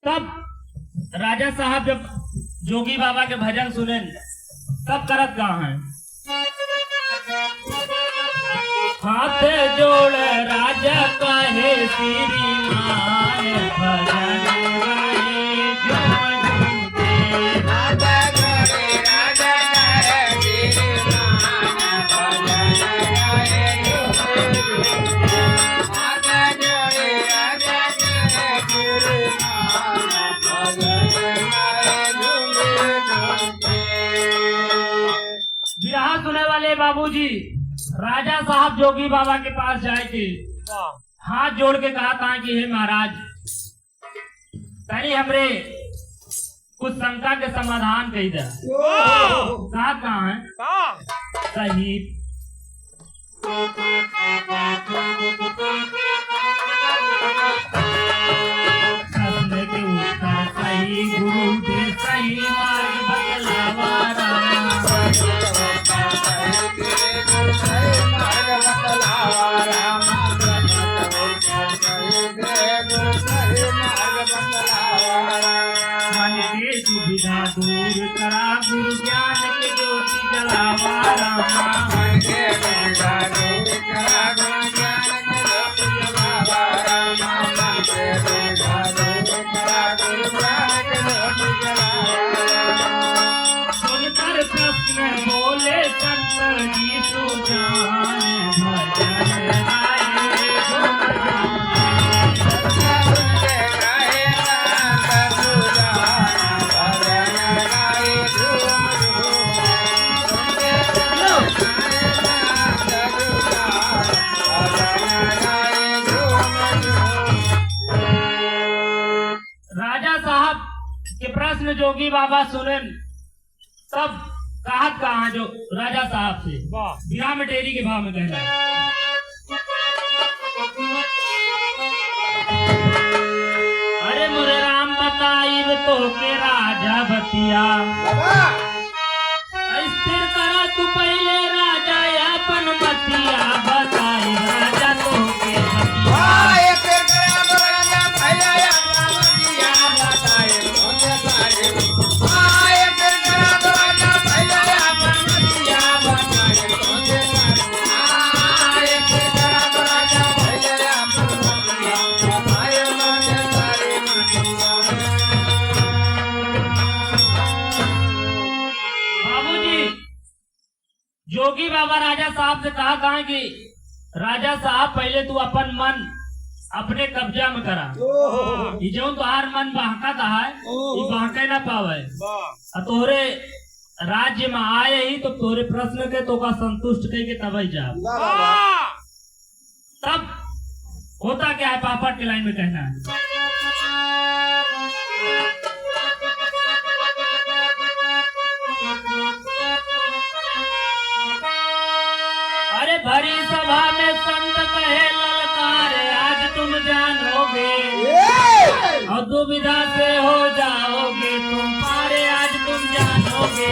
तब राजा साहब जब जोगी बाबा के भजन सुने तब करत कहाँ है। हाथ जोड़ राजा कहे श्रीमान भजन गाए झूम झूम के। हाथ जोड़े राजा कहे श्रीमान भजन गाए झूम झूम के। हाथ जोड़े राजा कहे श्रीमान भजन गाए झूम झूम के। बिरहा सुने वाले बाबूजी राजा साहब जोगी बाबा के पास जाए थे, हाथ जोड़ के कहा था कि हे महाराज, तनी हमरे कुछ शंका के समाधान कही दे। साहब कहाँ है? सही प्रश्न के उत्तर सही, गुरु दे सही मार्ग बतलावा रामा। मन के दुविधा दूर करा, गुरु ज्ञान के ज्योति जलावा रामा। सुनकर प्रश्न बोले शंकर जी सुजान भजन गाए झूम झूम के। राजा साहब के प्रश्न जोगी बाबा सुने तब कहत कहा जो राजा साहब से बिना मटेरी के भाव में कहना है। अरे मुरे राम बताई तो के राजा बतिया, स्थिर करा तू पहले राजा अपन बतिया, बताई राजा तो के बतिया। जोगी बाबा राजा साहब से कहा था कि राजा साहब पहले तू अपन मन अपने कब्जा में करा। जो तुहार मन बहका था ये बहके ना पावे, तोहरे राज्य में आए ही तो तोहरे प्रश्न के तो का संतुष्ट करके तब ही जा। तब होता क्या है, पापा के लाइन में कहना है। अरे भरी सभा में संत कहे ललकार, आज तुम जानोगे और दुविधा से हो जाओगे तुम पारे, आज तुम जानोगे।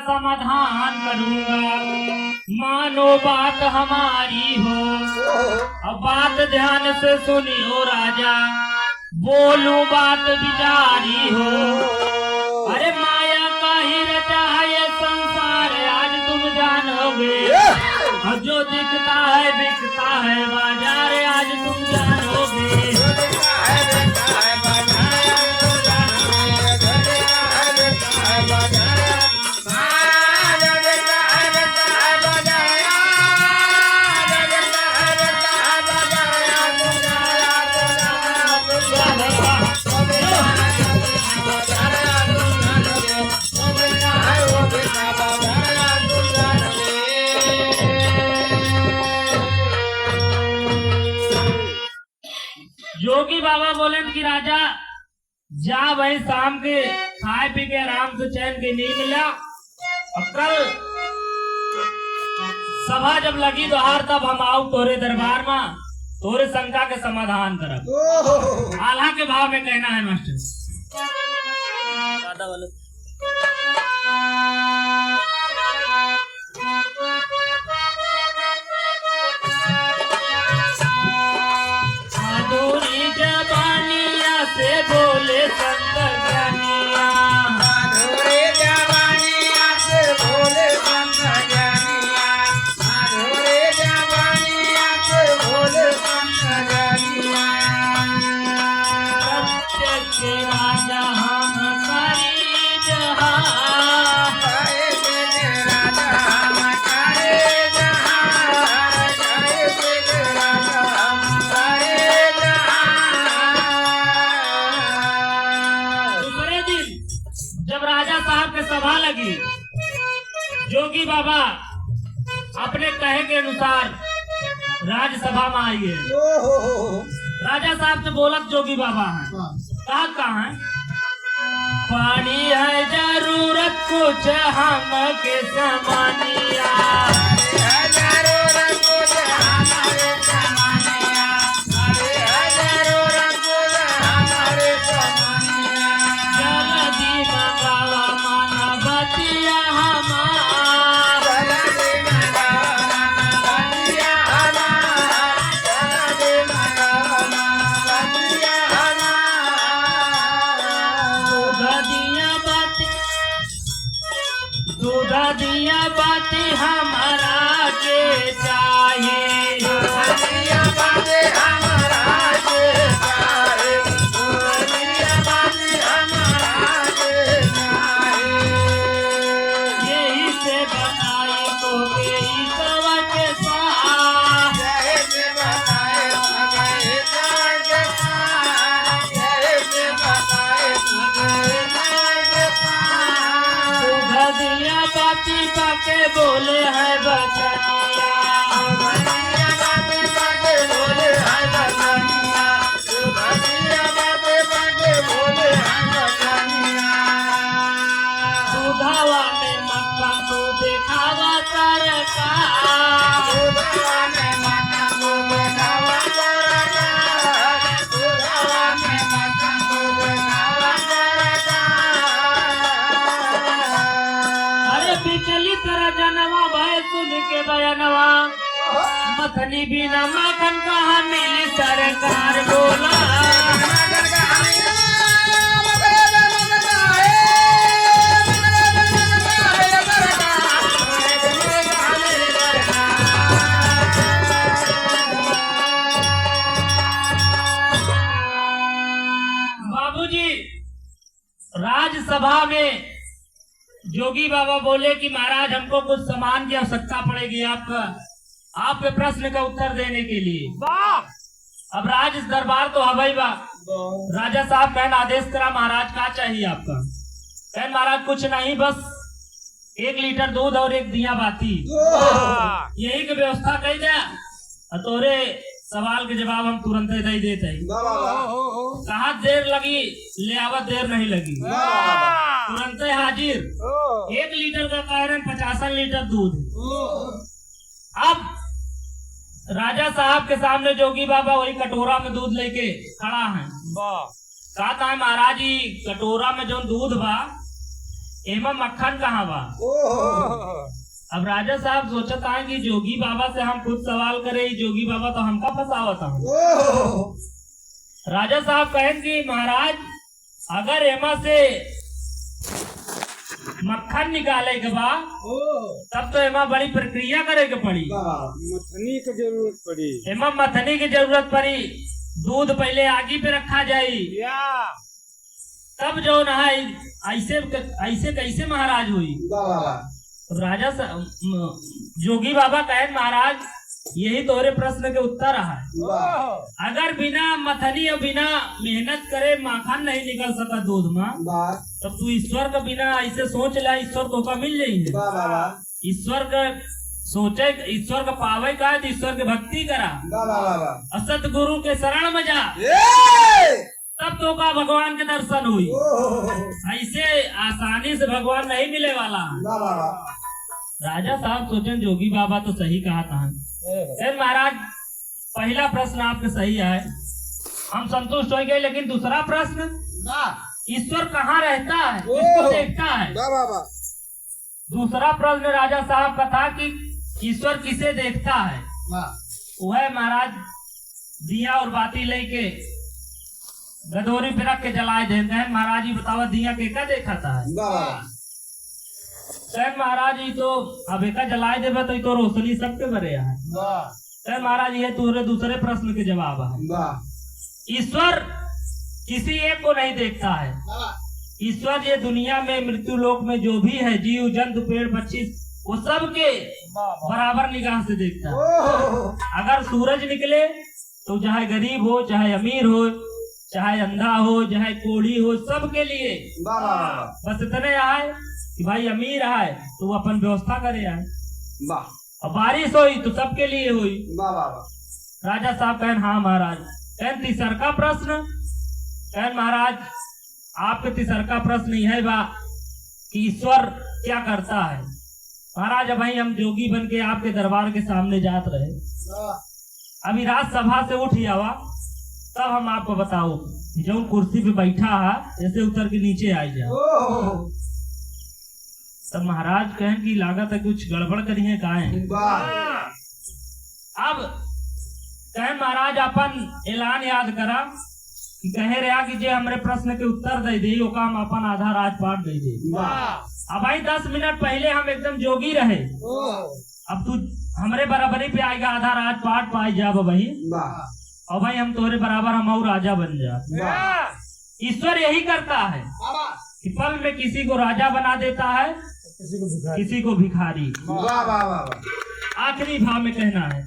समाधान करूंगा, मानो बात हमारी हो। अब बात ध्यान से सुनियो राजा, बोलूं बात विचारी हो। अरे माया का ही रचा है ये संसार, आज तुम जानोगे। और जो दिखता है बिकता है बाजार, आज तुम जानोगे। जोगी बाबा बोले कि राजा जा भाई, शाम के खाए पी के आराम से चैन के नींद ला अब कल सभा जब लगी दोहार तब हम आओ तोरे दरबार में तोरे शंका के समाधान करब। आल्हा के भाव में कहना है मास्टर। माधुरी जबानिया से बोले संत ज्ञानिया, माधुरी जबानिया से बोले संत ज्ञानिया, माधुरी जबानिया से बोले संत ज्ञानिया। सत्य के राजा हम करी जहाँ, जय जय राजा हम करे जहाँ, जय जय राजा हम करे जहाँ। दूसरे दिन जब राजा साहब के सभा लगी, जोगी बाबा अपने कहे के अनुसार राज्यसभा में आइए। राजा साहब से बोलत जोगी बाबा है, कहाँ है? पानी है जरूरत कुछ हम के समानिया, जरूरत कुछ हमारे समानिया, जरूरत कुछ हमारे समानिया। जल्दी मंगावा मानवतिया हमार, जल्दी मंगावा बतिया हमार, जल्दी मंगावा बतिया हमार। दूध दिया बाती हमारा के चाहिए, बतिया बाते हमारा के चाहे, बतिया बाते हमारा के चाहे। यही से बनाई तो गई सवा के साथ। जय से बताए भगए के पार, जय से बताए भगए के पार। दूध दिया बाती पाके बोले है बचनिया, बतिया बाते बाते बोले हाय बचनिया, बतिया बाते बाते बोले हाय बचनिया। दूधावा में मक्खन तो देखावा सरकार, सुधावा में माता को बनावा सरकार, सुधावा में माता को बनावा सरकार। अरे बिचली तरह जनवा भय सुन के बयनवा, मथनी बिना मखन कहाँ मिली सरकार बोला। मगन कहानी मगन मगन बाबूजी राज्यसभा में जोगी बाबा बोले कि महाराज हमको कुछ सामान की आवश्यकता पड़ेगी आपके प्रश्न का उत्तर देने के लिए। अब राज दरबार तो हवाई बा। राजा साहब कहन आदेश करा महाराज का चाहिए आपका। कहन महाराज कुछ नहीं बस 1 लीटर दूध और 1 दिया बाती यही की व्यवस्था कही दे। तोरे सवाल के जवाब हम तुरंत दे देते हैं। कहा देर लगी ले आवत देर नहीं लगी, तुरंत हाजिर। 1 लीटर का कारण 50 लीटर दूध। अब राजा साहब के सामने जोगी बाबा वही कटोरा में दूध लेके खड़ा है। कहता है महाराज जी कटोरा में जो दूध बा एमा मक्खन कहाँ बा। अब राजा साहब सोचता है कि जोगी बाबा से हम खुद सवाल करे, जोगी बाबा तो हमका फंसावता है। राजा साहब कहें कि महाराज अगर एमा से मक्खन निकाले के बा तब तो एमा बड़ी प्रक्रिया करे के पड़ी, मथनी की जरूरत पड़ी। एमा मथनी की जरूरत पड़ी। दूध पहले आगी पे रखा जाई तब जो न है ऐसे कैसे महाराज हुई। राजा जोगी बाबा कहे महाराज यही तोरे प्रश्न के उत्तर है। अगर बिना मथनी और बिना मेहनत करे माखन नहीं निकल सका दूध में तब तू ईश्वर का बिना ऐसे सोच ला ईश्वर तो का मिल जाएंगे। ईश्वर का सोचे ईश्वर का पावे का ईश्वर की भक्ति करा, असत गुरु के शरण में जा तब तो का भगवान के दर्शन हुई। ओहो, ऐसे आसानी से भगवान नहीं मिले वाला है। वाह वाह वाह। राजा साहब सोचन जोगी बाबा तो सही कहा था। फिर महाराज पहला प्रश्न आपके सही है, हम संतुष्ट हो गए। लेकिन दूसरा प्रश्न, वाह ईश्वर कहाँ रहता है, किसको देखता है? वाह वाह वाह। दूसरा प्रश्न राजा साहब का था कि ईश्वर किसे देखता है। वाह वह महाराज दिया और बाती लेके गदोरी पे रख के जलाए देते हैं। महाराज जी बतावा दिया के का देखा था है? वाह वाह। सर महाराज जी तो अब एका जलाए देवे तो तो रोशनी सबके भरे है। वाह सर महाराज ये तुम्हारे दूसरे प्रश्न के जवाब है। वाह। ईश्वर किसी एक को नहीं देखता है। ईश्वर ये दुनिया में मृत्यु लोक में जो भी है, जीव जंतु पेड़ पक्षी, वो सबके बराबर निगाह से देखता है। ओहो, अगर सूरज निकले तो चाहे गरीब हो, चाहे अमीर हो, चाहे अंधा हो, चाहे कोढ़ी हो, सबके लिए वाह वाह वाह। बस इतने आए कि भाई अमीर आए तो वो अपन व्यवस्था करे आए, वाह और बारिश हुई तो सबके लिए हुई। वाह वाह वाह। राजा साहब कहन हाँ महाराज। कहन तीसर का प्रश्न, कहन महाराज आपके तीसर का प्रश्न यह बा कि ईश्वर क्या करता है। महाराज भाई हम जोगी बन के आपके दरबार के सामने जात रहे, अभी राजसभा से उठ आवा, तब हम आपको बताओ जो कुर्सी पे बैठा है जैसे उतर के नीचे आ जाए। ओहो, तब महाराज कहें कि लागत है कुछ गड़बड़ करी है काहे। वाह अब कहें महाराज अपन ऐलान याद करा कि कहे रहा कि जे हमरे प्रश्न के उत्तर दे दी ओका हम अपन आधा राजपाट दे दे। वाह। अब भाई 10 मिनट पहले हम एकदम जोगी रहे, ओहो, अब तू हमरे बराबरी पे आएगा, आधा राजपाट पाई जा भाई, वाह और भाई हम तोरे बराबर हम और राजा बन जा। वाह। ईश्वर यही करता है कि पल में किसी को राजा बना देता है, किसी को भिखारी। वाह वाह वाह वाह। आखिरी भाव में कहना है